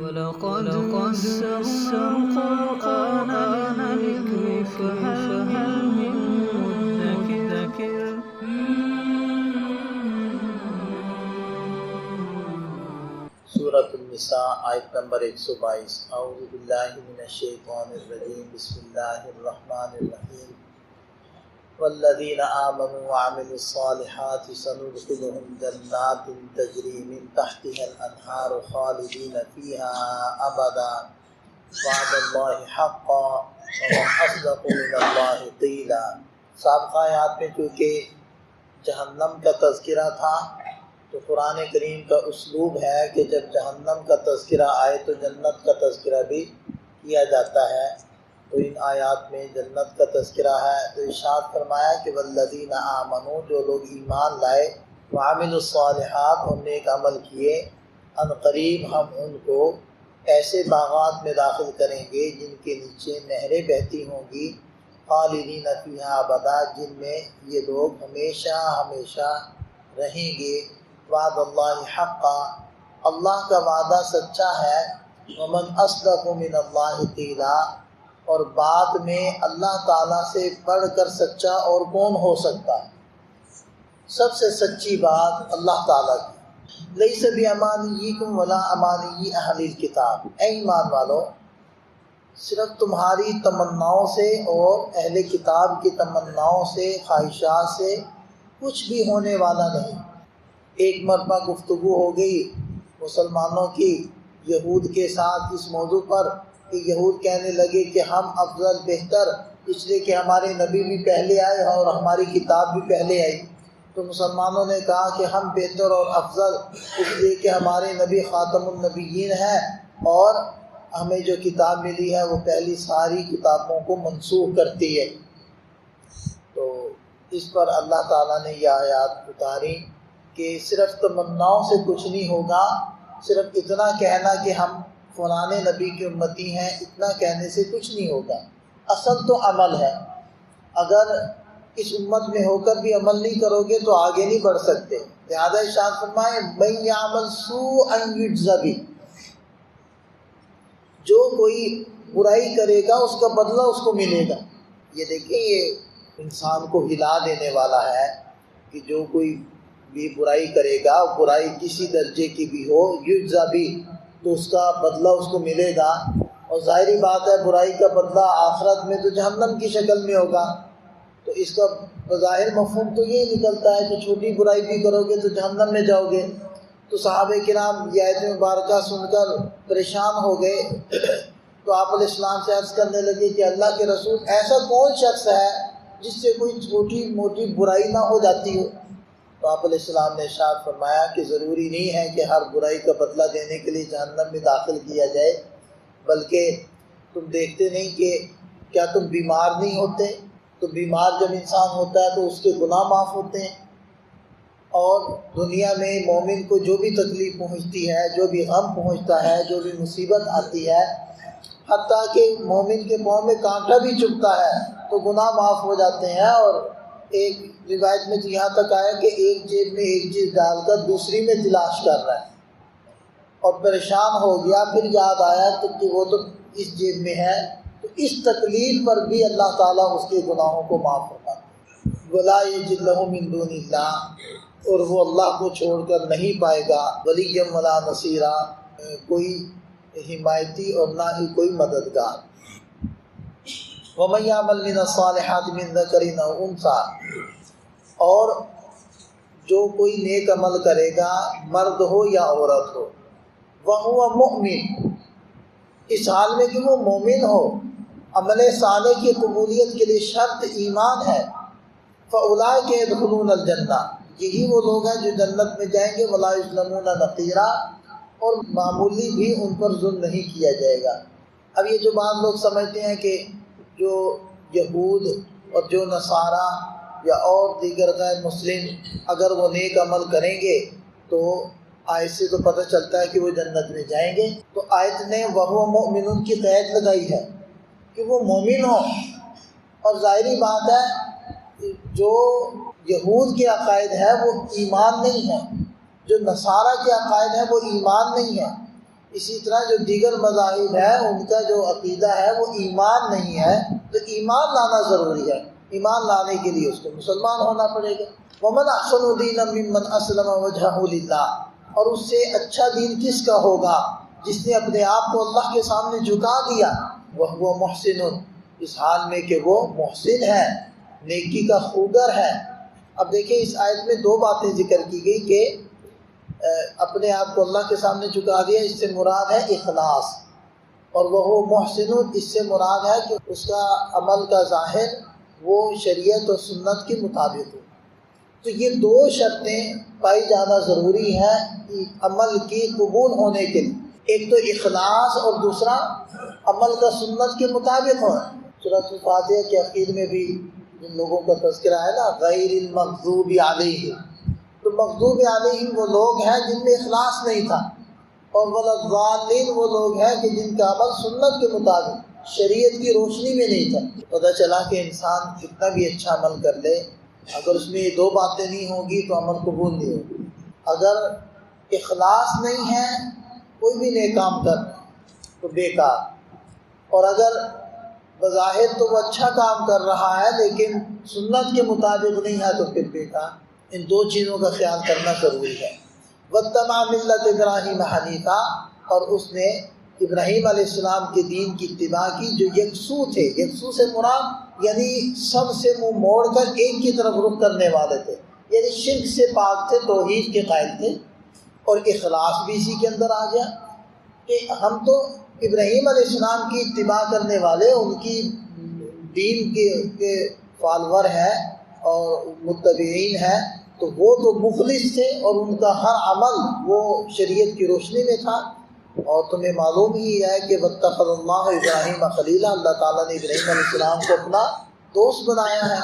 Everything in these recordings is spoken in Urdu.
وَلَقَدْ يَسَّرْنَا الْقُرْآنَ لِلذِّكْرِ فَهَلْ مِن مُّدَّكِرٍ سورۃ النساء آیت نمبر 122۔ اعوذ باللہ من الشیطان الرجیم، بسم اللہ الرحمن الرحیم۔ والذین آمنوا وعملوا الصالحات سندخلهم جنات تجری من تحتها الانہار خالدین فیہا ابدا وعد اللہ حقا ومن اصدق من اللہ قیلا۔ سابقہ آیات میں چونکہ جہنم کا تذکرہ تھا تو قرآن کریم کا اسلوب ہے کہ جب جہنم کا تذکرہ آئے تو جنت کا تذکرہ بھی کیا جاتا ہے، تو ان آیات میں جنت کا تذکرہ ہے۔ تو ارشاد فرمایا کہ والذین آمنوا، جو لوگ ایمان لائے، وعملوا الصالحات، اور نیک عمل کیے، ان قریب ہم ان کو ایسے باغات میں داخل کریں گے جن کے نیچے نہریں بہتی ہوں گی، خالدین فیہا ابدا، جن میں یہ لوگ ہمیشہ ہمیشہ رہیں گے۔ وعد اللہ حقا، اللہ کا وعدہ سچا ہے۔ ومن اصدق من اللہ قیلا، اور بعد میں اللہ تعالیٰ سے بڑھ کر سچا اور کون ہو سکتا ہے؟ سب سے سچی بات اللہ تعالیٰ کی۔ لیس بامانیکم ولا امانی اہل الکتاب، اے ایمان والو، صرف تمہاری تمناؤں سے اور اہل کتاب کی تمناؤں سے، خواہشات سے کچھ بھی ہونے والا نہیں۔ ایک مرتبہ گفتگو ہو گئی مسلمانوں کی یہود کے ساتھ اس موضوع پر کہ یہود کہنے لگے کہ ہم افضل بہتر، اس لیے کہ ہمارے نبی بھی پہلے آئے اور ہماری کتاب بھی پہلے آئی۔ تو مسلمانوں نے کہا کہ ہم بہتر اور افضل اس لیے کہ ہمارے نبی خاتم النبیین ہیں اور ہمیں جو کتاب ملی ہے وہ پہلی ساری کتابوں کو منسوخ کرتی ہے۔ تو اس پر اللہ تعالیٰ نے یہ آیات اتاری کہ صرف تمناؤں سے کچھ نہیں ہوگا، صرف اتنا کہنا کہ ہم فلاں نبی کی امتی ہیں، اتنا کہنے سے کچھ نہیں ہوگا۔ اصل تو عمل ہے۔ اگر اس امت میں ہو کر بھی عمل نہیں کرو گے تو آگے نہیں بڑھ سکتے۔ لہذا ارشاد فرمائے من یعمل سوءا یجز بہ، جو کوئی برائی کرے گا اس کا بدلہ اس کو ملے گا۔ یہ دیکھیں، یہ انسان کو ہلا دینے والا ہے کہ جو کوئی بھی برائی کرے گا، برائی کسی درجے کی بھی ہو، یجزا بھی، تو اس کا بدلہ اس کو ملے گا۔ اور ظاہری بات ہے برائی کا بدلہ آخرت میں تو جہنم کی شکل میں ہوگا۔ تو اس کا بظاہر مفہوم تو یہ نکلتا ہے کہ چھوٹی برائی بھی کرو گے تو جہنم میں جاؤ گے۔ تو صحابہ کرام یہ آیت مبارکہ سن کر پریشان ہو گئے، تو آپ علیہ السلام سے عرض کرنے لگے کہ اللہ کے رسول، ایسا کون شخص ہے جس سے کوئی چھوٹی موٹی برائی نہ ہو جاتی ہو؟ تو آپ علیہ السلام نے ارشاد فرمایا کہ ضروری نہیں ہے کہ ہر برائی کا بدلہ دینے کے لیے جہنم میں داخل کیا جائے، بلکہ تم دیکھتے نہیں کہ کیا تم بیمار نہیں ہوتے؟ تو بیمار جب انسان ہوتا ہے تو اس کے گناہ معاف ہوتے ہیں۔ اور دنیا میں مومن کو جو بھی تکلیف پہنچتی ہے، جو بھی غم پہنچتا ہے، جو بھی مصیبت آتی ہے، حتیٰ کہ مومن کے پاؤں میں کانٹا بھی چبھتا ہے تو گناہ معاف ہو جاتے ہیں۔ اور ایک روایت میں تو یہاں تک آیا کہ ایک جیب میں ایک چیز ڈال کر دوسری میں تلاش کر رہا ہے، اور پریشان ہو گیا، پھر یاد آیا کہ وہ تو اس جیب میں ہے۔ تو اس تکلیف پر بھی اللہ تعالیٰ اس کے گناہوں کو معاف فرماتا ہے۔ وَلَا يَجِدُ لَهُ مِن دُونِ اللَّهِ، اور وہ اللہ کو چھوڑ کر نہیں پائے گا وَلِيًّا وَلَا نَصِيرًا، کوئی حمایتی اور نہ ہی کوئی مددگار۔ وَمَن يَعْمَلْ مِنَ الصَّالِحَاتِ مِن ذَكَرٍ أَوْ أُنثىٰ، اور جو کوئی نیک عمل کرے گا، مرد ہو یا عورت ہو، وَهُوَ مُؤْمِنٌ، اس حال میں کہ وہ مومن ہو۔ عمل صالح کی قبولیت کے لیے شرط ایمان ہے۔ فَأُولَٰئِكَ يَدْخُلُونَ الْجَنَّةَ، یہی وہ لوگ ہیں جو جنت میں جائیں گے۔ وَلَا يُظْلَمُونَ نَقِيرًا، اور معمولی بھی ان پر ظلم نہیں کیا جائے گا۔ اب یہ جو بعض لوگ سمجھتے ہیں کہ جو یہود اور جو نصارہ یا اور دیگر غیر مسلم اگر وہ نیک عمل کریں گے تو آیت سے تو پتہ چلتا ہے کہ وہ جنت میں جائیں گے۔ تو آیت نے وَهُوَ مُؤْمِنٌ کی قید لگائی ہے کہ وہ مومن ہو۔ اور ظاہری بات ہے جو یہود کے عقائد ہے وہ ایمان نہیں ہے، جو نصارہ کے عقائد ہیں وہ ایمان نہیں ہے۔ اسی طرح جو دیگر مذاہب ہے ان کا جو عقیدہ ہے وہ ایمان نہیں ہے، تو ایمان لانا ضروری ہے۔ ایمان لانے کے لیے اس کو مسلمان ہونا پڑے گا۔ وَمَنْ أَحْسَنُ دِينًا مِّمَّنْ أَسْلَمَ وَجْهَهُ لِلَّهِ، اور اس سے اچھا دین کس کا ہوگا؟ جس نے اپنے آپ کو اللہ کے سامنے جھکا دیا، وَهُوَ مُحْسِنٌ، اس حال میں کہ وہ محسن ہے، نیکی کا خوگر ہے۔ اب دیکھیں اس آیت میں دو باتیں ذکر کی گئی کہ اپنے آپ کو اللہ کے سامنے جھکا دیا، اس سے مراد ہے اخلاص، اور وہ محسن، اس سے مراد ہے کہ اس کا عمل کا ظاہر وہ شریعت اور سنت کے مطابق ہو۔ تو یہ دو شرطیں پائی جانا ضروری ہیں عمل کی قبول ہونے کے لیے، ایک تو اخلاص اور دوسرا عمل کا سنت کے مطابق ہونا۔ سورۃ الفاتحہ کے اخیر میں بھی جن لوگوں کا تذکرہ ہے نا، غیر المغضوب علیہم، تو مغضوب علیہم وہ لوگ ہیں جن میں اخلاص نہیں تھا، اور وَلَضَّالِّينَ وہ لوگ ہیں کہ جن کا عمل سنت کے مطابق شریعت کی روشنی میں نہیں تھا۔ پتہ چلا کہ انسان کتنا بھی اچھا عمل کر لے، اگر اس میں یہ دو باتیں نہیں ہوں گی تو عمل قبول نہیں ہوگی۔ اگر اخلاص نہیں ہے کوئی بھی نیک کام کر تو بیکار، اور اگر بظاہر تو وہ اچھا کام کر رہا ہے لیکن سنت کے مطابق نہیں ہے تو پھر بیکار۔ ان دو چیزوں کا خیال کرنا ضروری ہے۔ وَاتَّبَعَ مِلَّةَ إِبْرَاهِيمَ حَنِيفًا، اور اس نے ابراہیم علیہ السلام کے دین کی اتباع کی جو یکسو تھے۔ یکسو سے مراد یعنی سب سے منہ موڑ کر ایک کی طرف رخ کرنے والے تھے، یعنی شرک سے پاک تھے، توحید کے قائل تھے، اور اخلاص بھی اسی کے اندر آ گیا کہ ہم تو ابراہیم علیہ السلام کی اتباع کرنے والے، ان کی دین کے فالور ہیں اور متبعین ہیں، تو وہ تو مخلص تھے اور ان کا ہر عمل وہ شریعت کی روشنی میں تھا۔ اور تمہیں معلوم ہی ہے کہ وَاتَّخَذَ اللَّهُ إِبْرَاهِيمَ خَلِيلًا، اللہ تعالیٰ نے ابراہیم علیہ السلام کو اپنا دوست بنایا ہے۔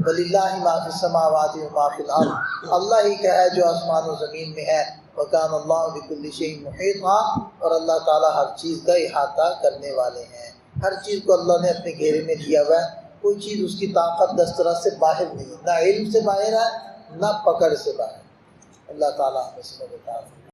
وَلِلَّهِ مَا فِي السَّمَاوَاتِ وَمَا فِي الْأَرْضِ، اللہ ہی کا ہے جو آسمان و زمین میں ہے۔ وَكَانَ اللَّهُ بِكُلِّ شَيْءٍ مُحِيطًا، اور اللہ تعالیٰ ہر چیز کا احاطہ کرنے والے ہیں۔ ہر چیز کو اللہ نے اپنے گھیرے میں لیا ہوا ہے، کوئی چیز اس کی طاقت دسترس سے باہر نہیں، نہ علم سے باہر ہے نہ پکڑ سے باہر۔ اللہ تعالیٰ ہمیں سمجھ عطا فرمائے۔